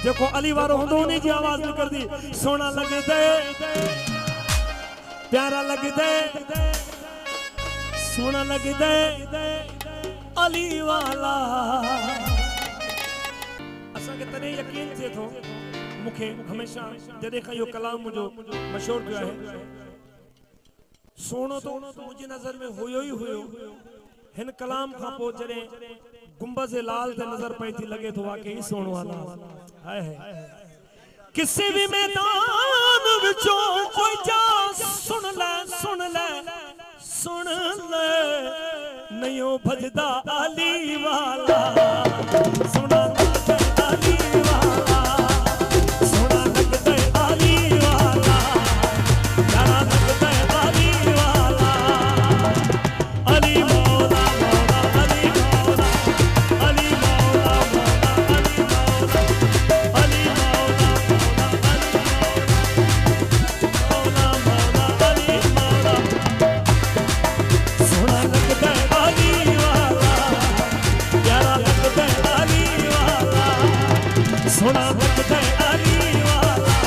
देखो अली वारो होंदो उन्हीं जी आवाज निकल दी सोना लगदे प्यारा लगदे सोना लगदे अली वाला असा के तने यकीन थे थो मुखे हमेशा जदे का यो कलाम मुझो मशहूर जो है सोनो तो मुझी नजर में हुयो ही हुयो हिन कलाम का पो जरे गुंबज लाल ते नजर पई थी लगे तो वाकई सोनो वाला हाय हाय किसी भी मैदान विचों कोई जा सुन ले नहीं हो भजदा अली वाला सुना लगदे अली वाला सोना लगदे अली वाला प्यारा लगदे अली वाला अली मौला मौला अली मौला अली मौला मौला अली मौला अली मौला सोना लगदे अली वाला प्यारा लगदे अली वाला सोना लगदे अली वाला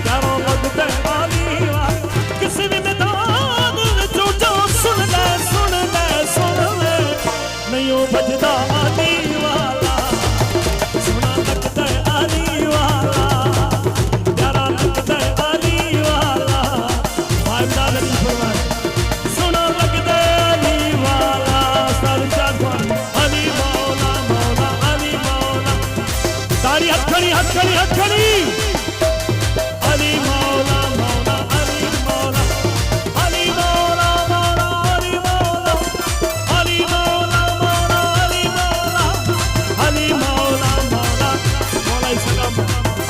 प्यारा लगदे अली वाला किसी भी मैदान जो जो सुन ले नहीं हो भजदा अली वाला सोना लगदे अली वाला प्यारा लगदे अली वाला भाई दादी फरमाए सोना लगदे अली वाला सरजाद अली मौला मौला अली मौला तारी हथ खड़ी अली मौला मौला अली मौला अली मौला मौला अली मौला अली मौला मौला अली मौला अली मौला मौला मौला सलाम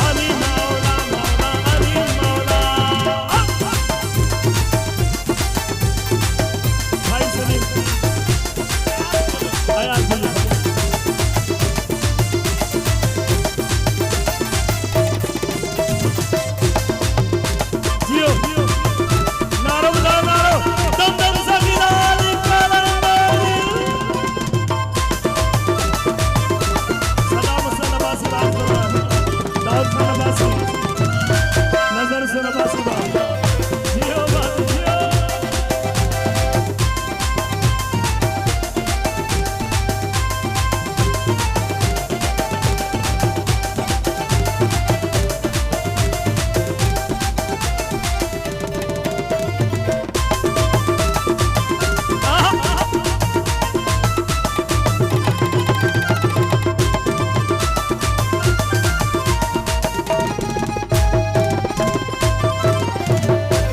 अली मौला मौला अली मौला भाई सलीम आया भैया जियो नारो बजाओ नारो दम दम सगीराल कलंदरी सलाम से नवासी बात करो दाऊद से नवासी नजर से नवासी बात जियो बात जियो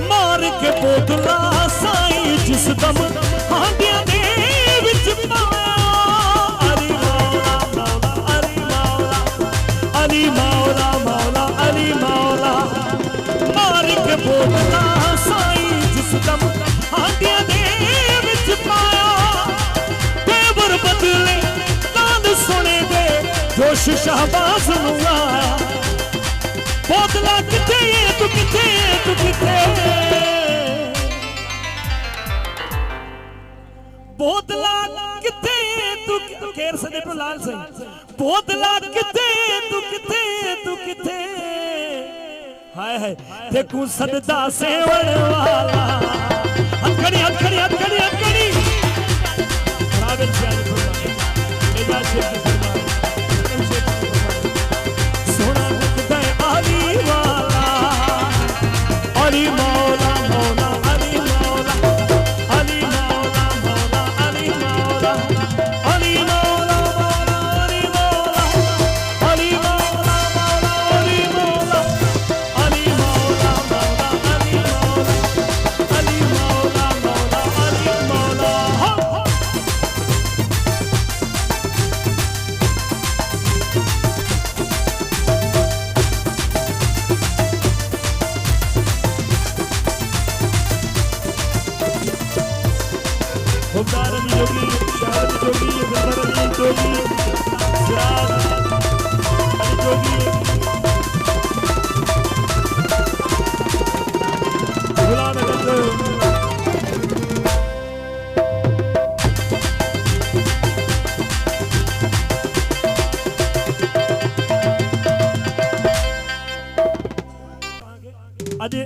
मार के बोतला साईं जिस दम हांडियां दे विच पाया अली मौला मौला अली मौला अली मौला मौला अली मौला मार के बोतला साईं जिस दम हांडियां दे विच पाया तेवर बदले कांद सुने दे जोश शहबाज नूं आया बोतला किथे तू किथे बोतला किथे तू केर सदे पे लाल सही बोतला किथे तू किथे हाय हाय देखूं सददा सेवण वाला हथकड़ी रावल जान सोना लगदे अली वाला अली मौला मौला अली मौला अली मौला मौला अली मौला अली मौला मौला अली मौला अली मौला मौला अली मौला अली मौला मौला अली मौला अली मौला मौला अली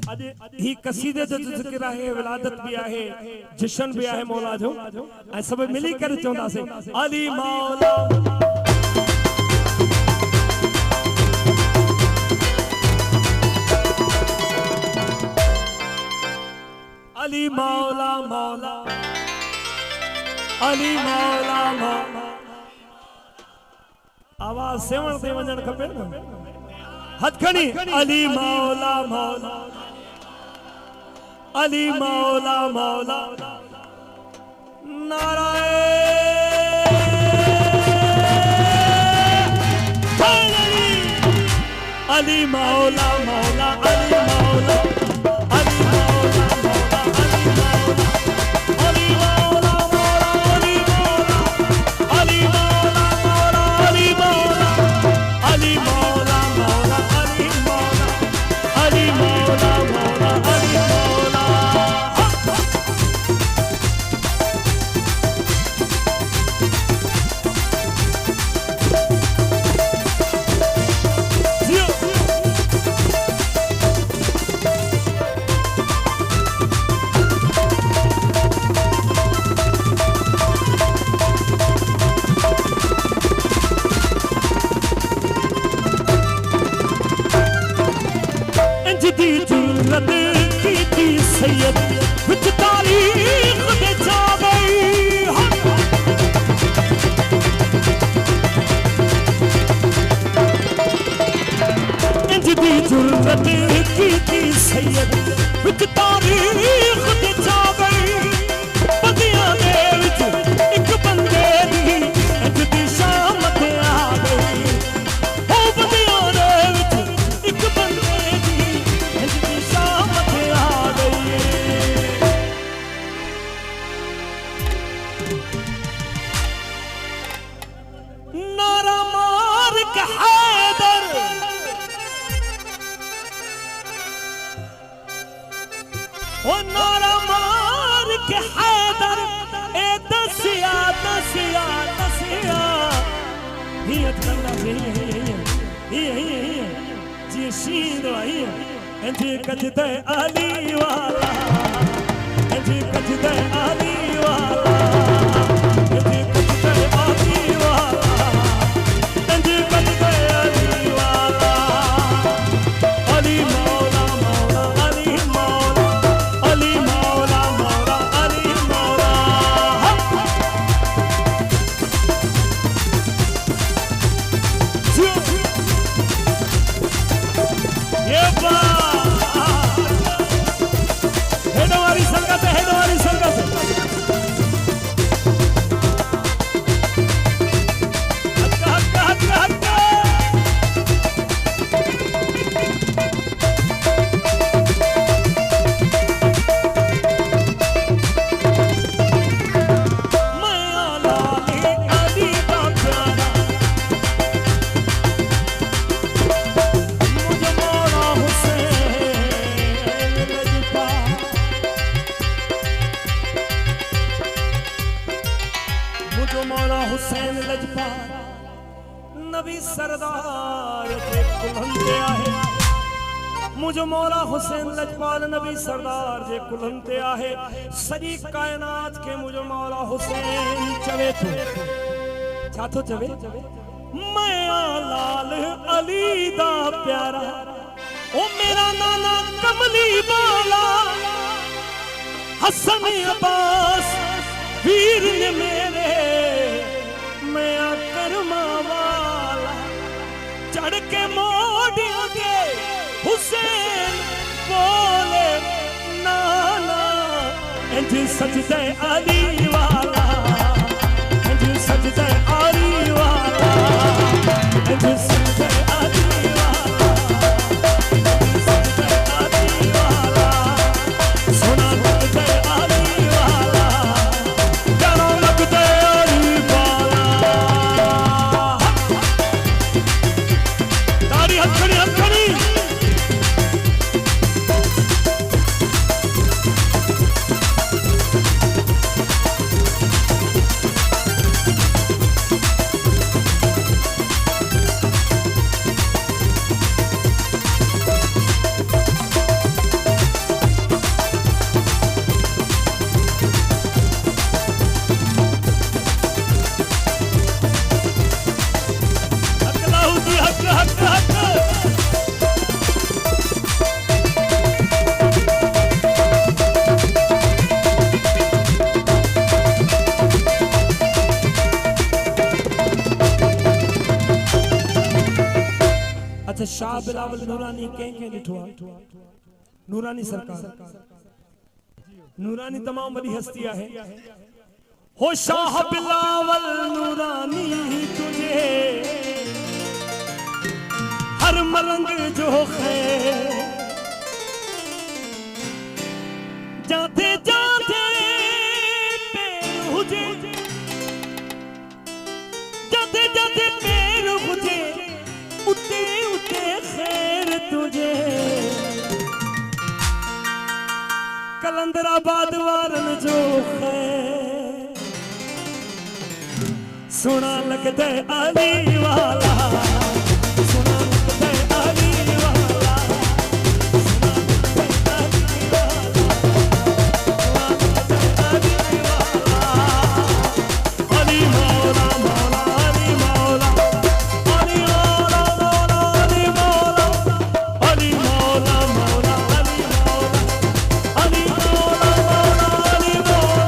अॼु ही कसीदे जो ज़िक्र आहे, विलादत भी आहे, जशन भी आहे मौला जो, ऐं सभु मिली करे चवंदासीं अली मौला अली मौला मौला अली मौला मौला। आवाज सेवण ते वञण खपे न। हथ खणी अली मौला मौला अली मौला मौला नारायण अली मौला मौला अली मौला अली मौला मौला अली मौला अली मौला अली मौला अली मौला अली मौला मौला अली मौला अली मौला मौला अली मौला। सैयद विच तारीख दे जा गई इंज दी जुर्रत की सैयद विच तारीख दे जा गई बंदियां दे विच एक बंदे दी इंज दी शामत आ गई ओ बंदियां दे विच एक बंदे दी इंज दी शामत आ गई। नारा मार के हैदर ओ नारा मार के हैदर ए दसिया दसिया दसिया हिय तंदा हिय जी शीर आई इंज कजदे अली वाला इंज कजदे अली वाला इंज कजदे अली वाला इंज कजदे अली वाला अली मौला मौला अली मौला अली मौला मौला अली मौला। ये हेडवारी संगत है हेडवारी संगत हुसैन लजपाल नबी सरदार जे कुलंते आहे मुझो मौला हुसैन लजपाल नबी सरदार जे कुलंते आहे सॼी कायनात के मुझो मौला हुसैन चवे थो छा थो चवे मैं लाल अली दा प्यारा ओ मेरा नाना कमली वाला हसन अब्बास वीर ने मेरे मैं करमा वाला चढ़ के मोड़ियों के हुसैन बोले नाना इंज सजदे अली वाला इंज सजदे अली वाला इंज सजदे अली वाला इंज सजदे अली वाला सोना लगदे अली वाला प्यारा लगदे अली वाला। तारी हथकड़ी हथकड़ी अच्छा शाह बिलावल नूरानी कंहिंखे ॾिठो आहे? नूरानी सरकार, नूरानी तमाम बड़ी हस्ती है। हो शाह बिलावल नूरानी तुझे हर मलंग जो खैर जाते जाते पैर हुजे, जाते जाते पैर हुजे उते उते खैर तुझे कलंदराबाद वारन जो खैर सुना लगता है अली वाला, सुना लगता है अली वाला, सुना लगता है अली वाला, सुना लगता है अली वाला। अली मौला मौला अली मौला, अली मौला मौला अली मौला, अली मौला मौला अली मौला, अली मौला मौला अली मौला।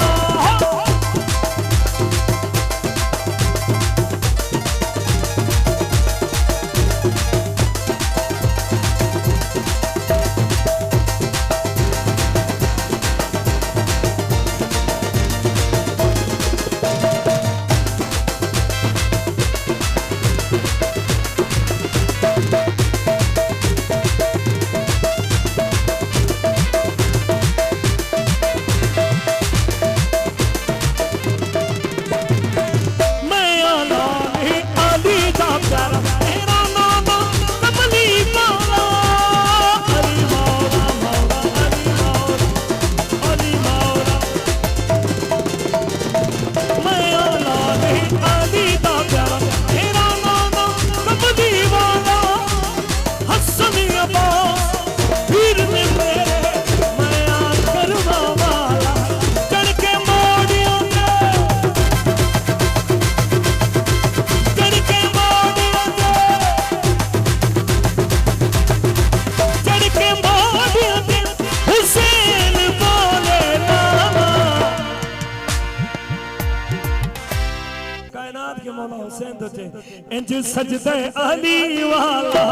इंज सजदे अली वाला,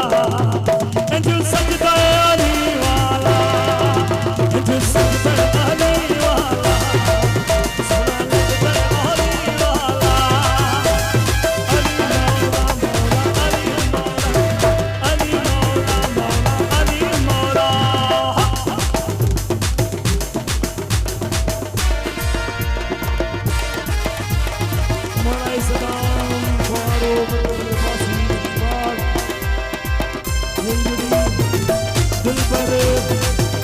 इंज सजदे अली वाला, इंज सजदे अली वाला, सुना लगता है अली वाला। अली मौला मौला अली मौला, अली मौला मौला अली मौला। मौला सलाम फारूक दिलबर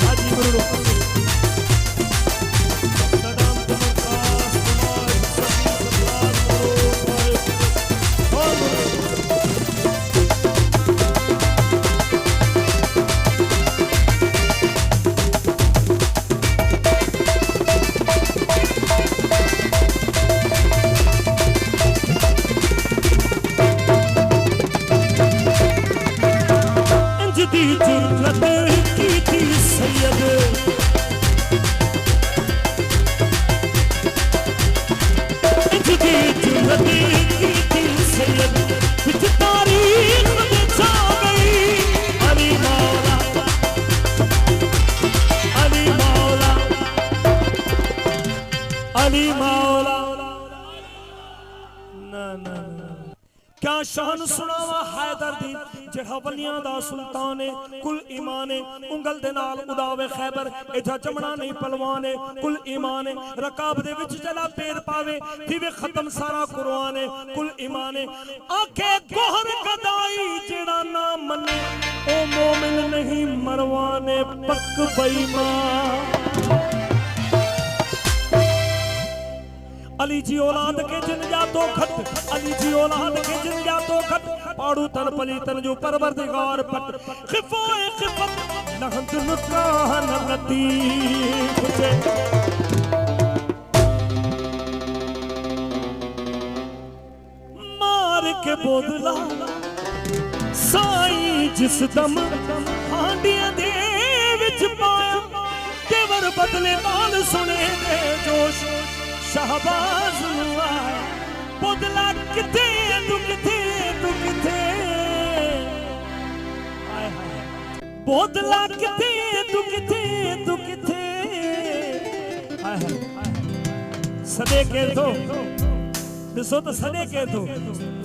हाजी गुरु सदाम तमकास कुमार सभी जुर्रत की थी सैयद, इंजदी जुर्रत की थी सैयद, कुछ तारीख में छा गई। अली मौला, अली मौला, अली मौला। ना ना क्या शान सुनावा हैदर दी जेड़ा वलियां दा सुल्तान है, कुल ईमान है, उंगल दे नाल उदावे खैबर, इथा जमना नहीं पलवान है, कुल ईमान है, रकाब दे विच जला पैर पावे थीवे खत्म सारा कुरान है, कुल ईमान है। आखे गोहर गदाई जेड़ा ना मने ओ मोमिन नहीं मरवाने पक बेईमान। अली जी औलाद के जिन जा तो खत, अली जी औलाद के जिन जा तो खत, पाड़ू तन पली तन जो परवरदिगार पट, खिफोए खिफत नहंत नुकान लतीफ से। मार के बोदला साई जिस दम हांडियां दे विच पाया, केवर बदले नाल सुने दे जोश शहबाज हुआ। बोदला किथे तू किथे तू किथे, बोतला किथे तू किथे तू किथे सदे के तो ॾिसो त सदे के तो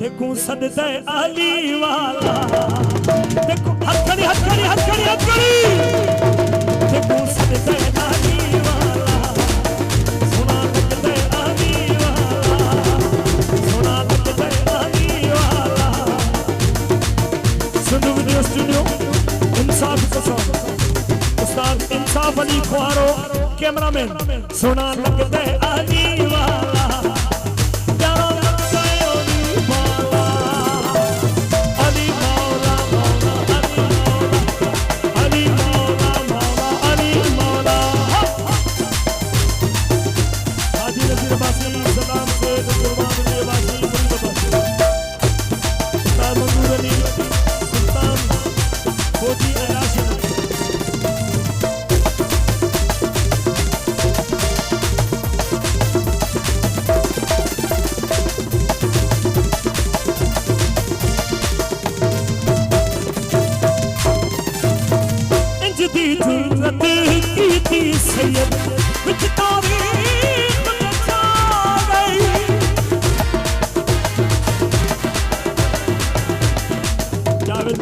देखूं सददे आली वाला देखो हथड़ी हथड़ी हथड़ी हथड़ी देखूं सददे आली वाला सुना लगदे आली वाला सुना लगदे आली वाला सुनो वीडियो स्टूडियो इंसाफ कसम उस्ताद इंसाफ अली खुआरो कैमरामैन सुना लगदे आली वाला प्यारा लगदे आली वाला अली मौला मौला अली मौला हाजी नजीर अब्बासी सलाम से कुर्बान अली अब्बासी उस्ताद मंजूर अली सुल्तान फौजी अयाशी सैयद विच तारीख लचा गई जावेद